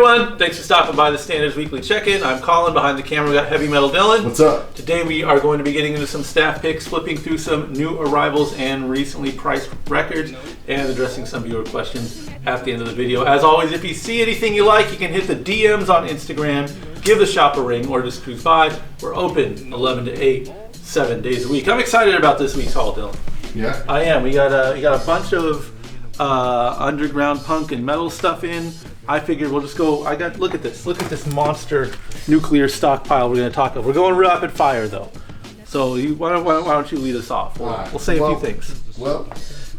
everyone, thanks for stopping by the Standards Weekly Check-In. I'm Colin, behind the camera we got Heavy Metal Dylan. What's up? Today we are going to be getting into some staff picks, flipping through some new arrivals and recently priced records, and addressing some viewer questions at the end of the video. As always, if you see anything you like, you can hit the DMs on Instagram, give the shop a ring, or just cruise by. We're open 11 to 8, 7 days a week. I'm excited about this week's haul, Dylan. Yeah? I am. We got a bunch of underground punk and metal stuff in. I figured we'll just go. Look at this monster nuclear stockpile we're going to talk about. We're going rapid fire though. So why don't you lead us off? We'll say a few things. Well,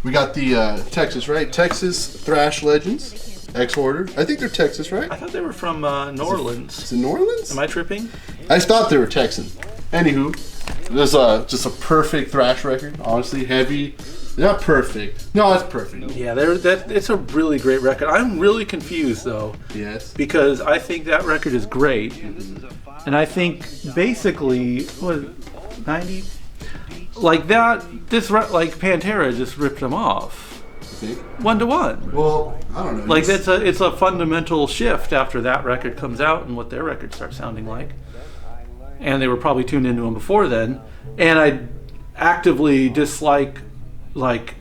we got the Texas, right? Texas Thrash Legends, X-Order. I think they're Texas, right? I thought they were from New Orleans. Is it New Orleans? Am I tripping? I thought they were Texan. Anywho, this just a perfect thrash record. Honestly, heavy. Not perfect. No, it's perfect. Yeah, it's a really great record. I'm really confused though. Yes. Because I think that record is great, and I think basically 90, like that. Like Pantera just ripped them off. You think? 1-to-1. Well, I don't know. Like it's a fundamental shift after that record comes out and what their record starts sounding like. And they were probably tuned into them before then. And I actively dislike like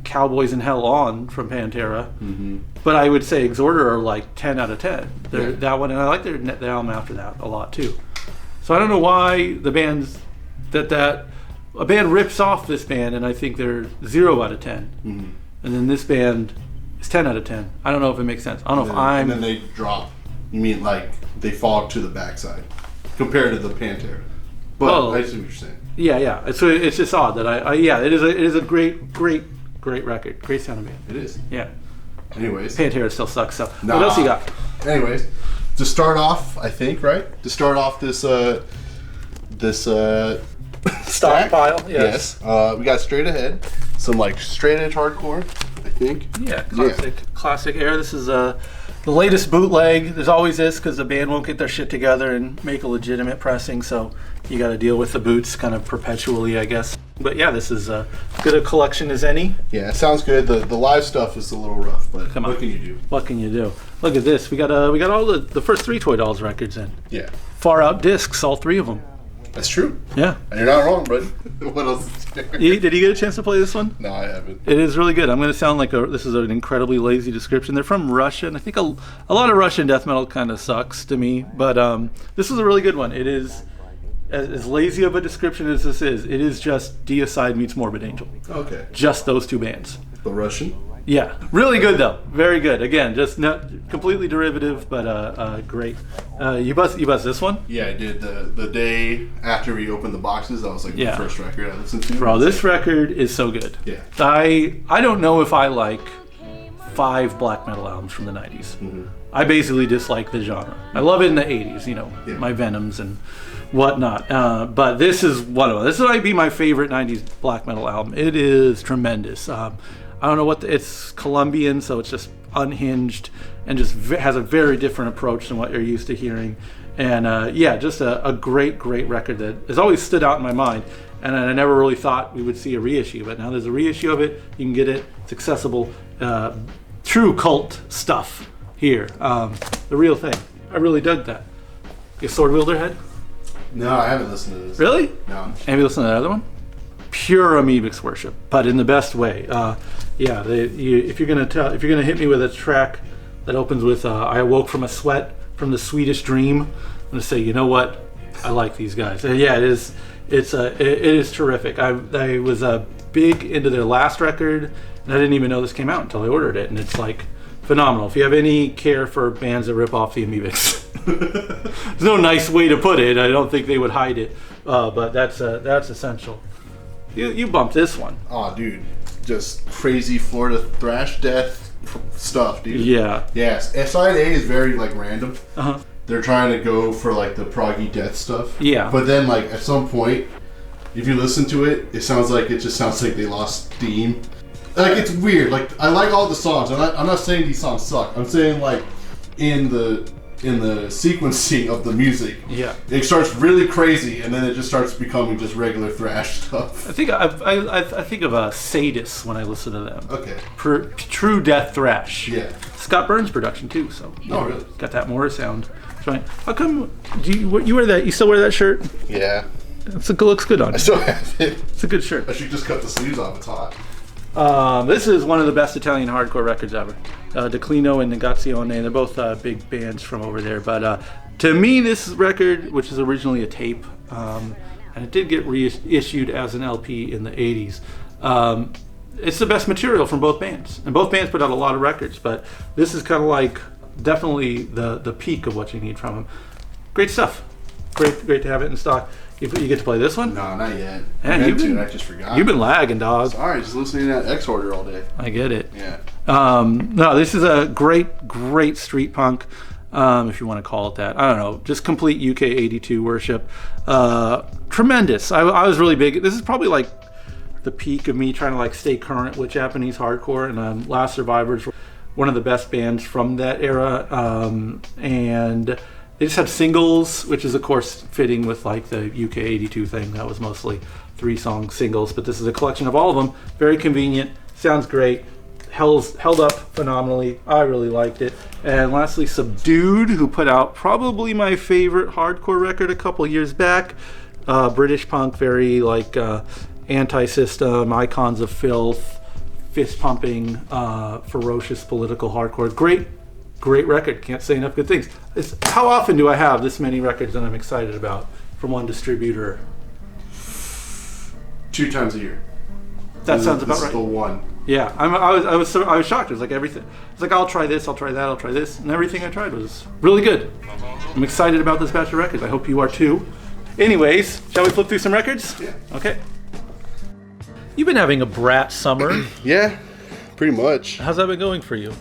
Cowboys in Hell On from Pantera. Mm-hmm. But I would say Exhorder are like 10 out of 10. That one, and I like their album after that a lot too. So I don't know why the bands a band rips off this band and I think they're 0 out of 10. Mm-hmm. And then this band is 10 out of 10. I don't know if it makes sense. I don't know if I'm... And then they drop. You mean like they fall to the backside compared to the Pantera. But I see what you're saying. Yeah. It's just odd that it is a great record. Great sounding band. It is. Yeah. Anyways. Pantera still sucks, so what else you got? Anyways, to start off, I think, right? To start off this Stockpile, yes. We got Straight Ahead. Some like straight edge hardcore, I think. Yeah, classic era. This is the latest bootleg. There's always this because the band won't get their shit together and make a legitimate pressing, so you got to deal with the boots kind of perpetually, I guess. But yeah, this is as good a collection as any. Yeah, it sounds good. The live stuff is a little rough, but what can you do? What can you do? Look at this. We got all the first 3 Toy Dolls records in. Yeah. Far Out discs, all 3 of them. That's true. Yeah. And you're not wrong, bud. What else is there? Did you get a chance to play this one? No, I haven't. It is really good. I'm going to sound like this is an incredibly lazy description. They're from Russia, and I think a lot of Russian death metal kind of sucks to me, but this is a really good one. It is as lazy of a description as this is. It is just Deicide meets Morbid Angel. Okay. Just those 2 bands. The Russian? Yeah, really good though. Very good. Again, just not completely derivative, but great. You bust this one? Yeah, I did. The day after we opened the boxes, that was like the first record I listened to. Bro, this record is so good. Yeah. I don't know if I like 5 black metal albums from the 90s. Mm-hmm. I basically dislike the genre. I love it in the 80s, my Venoms and whatnot. But this is one of them. This might be my favorite 90s black metal album. It is tremendous. I don't know it's Colombian, so it's just unhinged and just has a very different approach than what you're used to hearing. And just a great record that has always stood out in my mind. And I never really thought we would see a reissue, but now there's a reissue of it. You can get it. It's accessible. True cult stuff here. The real thing. I really dug that. You Sword Wielder Head? No, I haven't listened to this. Really? No. Have you listened to that other one? Pure amoebics worship, but in the best way. If you're gonna hit me with a track that opens with "I awoke from a sweat from the Swedish dream," I'm gonna say, you know what? I like these guys. It is. It is terrific. I was big into their last record, and I didn't even know this came out until I ordered it, and it's like phenomenal. If you have any care for bands that rip off the amoebics, there's no nice way to put it. I don't think they would hide it, but that's essential. You bumped this one. Oh, dude. Just crazy Florida thrash death stuff, dude. Yeah. Yes. Side A is very, like, random. Uh-huh. They're trying to go for, like, the proggy death stuff. Yeah. But then, like, at some point, if you listen to it, it sounds like they lost steam. Like, it's weird. Like, I like all the songs. I'm not saying these songs suck. I'm saying, like, in the in the sequencing of the music. Yeah. It starts really crazy, and then it just starts becoming just regular thrash stuff. I think I think of Sadist when I listen to them. Okay. True death thrash. Yeah. Scott Burns production too, so Really? Got that Morris sound. Right. How come you wear that? You still wear that shirt? Yeah. It looks good on you. I still have it. It's a good shirt. I should just cut the sleeves off. It's hot. This is one of the best Italian hardcore records ever. Declino and Negazione, they're both big bands from over there. But to me, this record, which is originally a tape, and it did get reissued as an LP in the 80s, it's the best material from both bands. And both bands put out a lot of records, but this is kind of like definitely the peak of what you need from them. Great stuff. Great to have it in stock. You get to play this one? No, not yet. Man, I just forgot. You've been lagging, dog. Sorry, just listening to that X-Order all day. I get it. Yeah. No, this is a great street punk, if you want to call it that. I don't know, just complete UK 82 worship. Tremendous. I was really big. This is probably like the peak of me trying to like stay current with Japanese hardcore, and Last Survivors were one of the best bands from that era. And they just had singles, which is of course fitting with like the UK 82 thing. That was mostly 3-song singles, but this is a collection of all of them. Very convenient, sounds great, held up phenomenally. I really liked it. And lastly, Subdued, who put out probably my favorite hardcore record a couple years back. British punk, very like anti-system, Icons of Filth, fist pumping, ferocious political hardcore. Great record. Can't say enough good things. How often do I have this many records that I'm excited about from one distributor? 2 times a year. That sounds about this right. Is the one. Yeah, I was shocked. It was like everything. It's like I'll try this, I'll try that, I'll try this, and everything I tried was really good. I'm excited about this batch of records. I hope you are too. Anyways, shall we flip through some records? Yeah. Okay. You've been having a Brat Summer. Yeah, pretty much. How's that been going for you?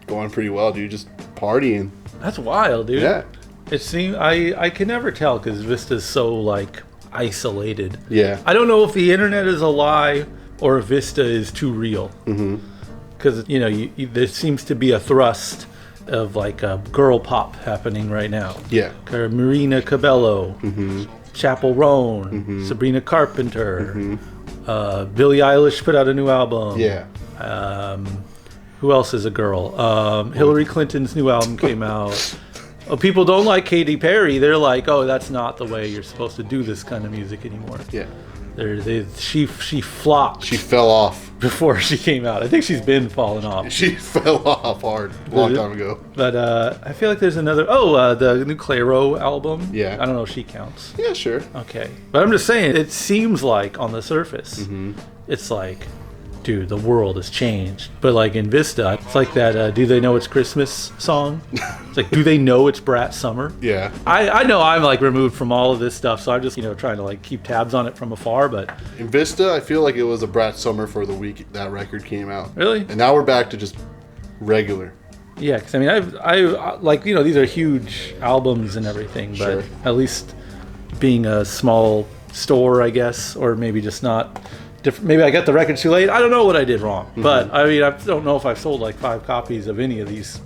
Going pretty well, dude. Just partying. That's wild, dude. Yeah. It seems I can never tell because Vista's so like isolated. Yeah. I don't know if the internet is a lie or if Vista is too real. Because there seems to be a thrust of like a girl pop happening right now. Yeah. Marina Cabello, Chapel Roan, Sabrina Carpenter, Billie Eilish put out a new album. Yeah. Who else is a girl? Hillary Clinton's new album came out. People don't like Katy Perry. They're like, oh, that's not the way you're supposed to do this kind of music anymore. Yeah. She flopped. She fell off before she came out. I think she's been falling off. She fell off hard a long time ago. But I feel like there's another. The new Clairo album. Yeah. I don't know if she counts. Yeah, sure. Okay. But I'm just saying, it seems like on the surface, it's like, dude, the world has changed. But like in Vista, it's like that Do They Know It's Christmas song. It's like, do they know it's Brat Summer? Yeah. I know I'm like removed from all of this stuff, so I'm just, trying to like keep tabs on it from afar, but... In Vista, I feel like it was a Brat Summer for the week that record came out. Really? And now we're back to just regular. Yeah, because I mean, I like, these are huge albums and everything, but Sure. At least being a small store, I guess, or maybe just not... Maybe I got the record too late. I don't know what I did wrong. But, I mean, I don't know if I've sold like 5 copies of any of these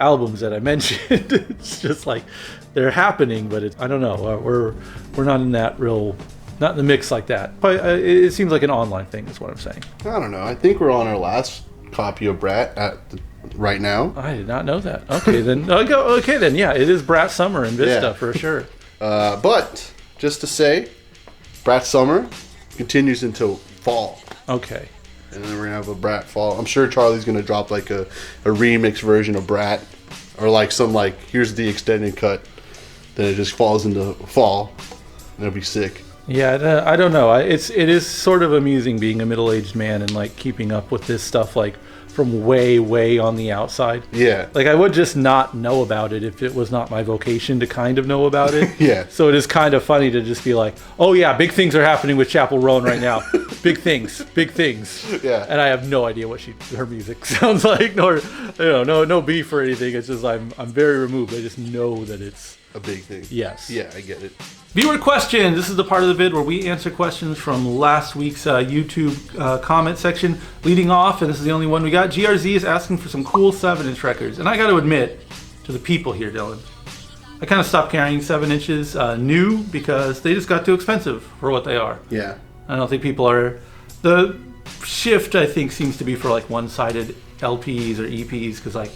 albums that I mentioned. It's just like, they're happening, but I don't know. We're not in that not in the mix like that. But it seems like an online thing is what I'm saying. I don't know. I think we're on our last copy of Brat right now. I did not know that. Okay, then. Okay, then. Yeah, it is Brat Summer in Vista Yeah. for sure. But, just to say, Brat Summer continues until fall. Okay. And then we're gonna have a Brat fall. I'm sure Charlie's gonna drop like a remix version of Brat, or like some like, here's the extended cut. Then it just falls into fall. And it'll be sick. Yeah, I don't know. It is sort of amusing being a middle-aged man and like keeping up with this stuff like from way on the outside. Yeah. Like I would just not know about it if it was not my vocation to kind of know about it. Yeah. So it is kind of funny to just be like, oh yeah, big things are happening with Chapel Roan right now. Big things. Yeah. And I have no idea what her music sounds like, nor no beef or anything. It's just I'm very removed. I just know that it's a big thing. Yes. Yeah, I get it. Viewer questions. This is the part of the vid where we answer questions from last week's YouTube comment section. Leading off, and this is the only one we got, GRZ is asking for some cool 7-inch records. And I got to admit to the people here, Dylan, I kind of stopped carrying 7 inches new because they just got too expensive for what they are. Yeah. I don't think people are. The shift, I think, seems to be for like one-sided LPs or EPs because, like,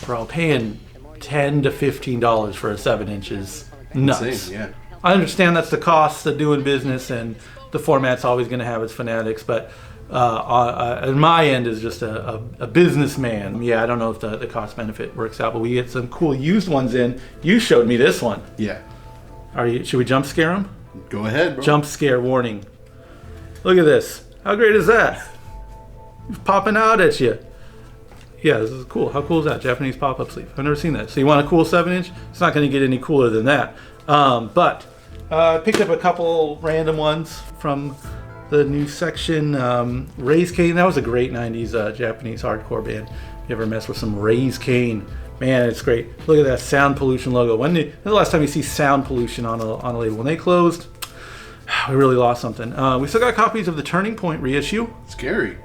bro, paying $10 to $15 for a 7 inches, nuts. Insane, yeah. I understand that's the cost of doing business, and the format's always going to have its fanatics, but on my end is just a businessman. Yeah, I don't know if the cost benefit works out, but we get some cool used ones in. You showed me this one. Yeah. Should we jump scare them? Go ahead, bro. Jump scare warning. Look at this. How great is that? It's popping out at you. Yeah, this is cool. How cool is that? Japanese pop-up sleeve. I've never seen that. So you want a cool 7-inch? It's not going to get any cooler than that. But I picked up a couple random ones from the new section. Raise Cane. That was a great 90s Japanese hardcore band. You ever mess with some Raise Cane? Man, it's great. Look at that Sound Pollution logo. When's the last time you see Sound Pollution on a label? When they closed, we really lost something. We still got copies of the Turning Point reissue. Scary.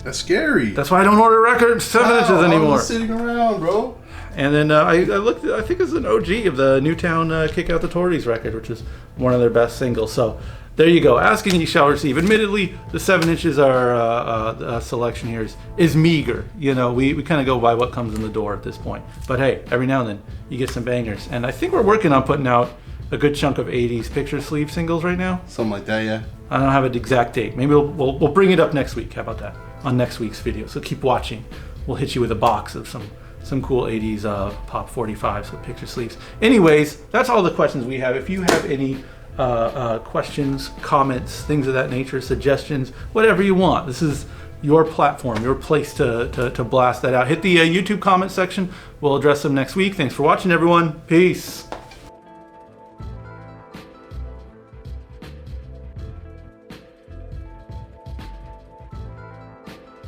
That's scary. That's why I don't order records 7 inches anymore. I'm sitting around, bro. And then I looked. I think it's an OG of the Newtown "Kick Out the Tories" record, which is one of their best singles. So there you go. Asking ye shall receive. Admittedly, the 7 inches our selection here is meager. You know, we kind of go by what comes in the door at this point. But hey, every now and then you get some bangers. And I think we're working on putting out a good chunk of 80s picture sleeve singles right now. Something like that, yeah. I don't have an exact date. Maybe we'll bring it up next week. How about that? On next week's video. So keep watching. We'll hit you with a box of some cool 80s pop 45s with picture sleeves. Anyways, that's all the questions we have. If you have any questions, comments, things of that nature, suggestions, whatever you want, this is your platform, your place to blast that out. Hit the YouTube comment section. We'll address them next week. Thanks for watching, everyone. Peace.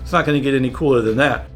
It's not going to get any cooler than that.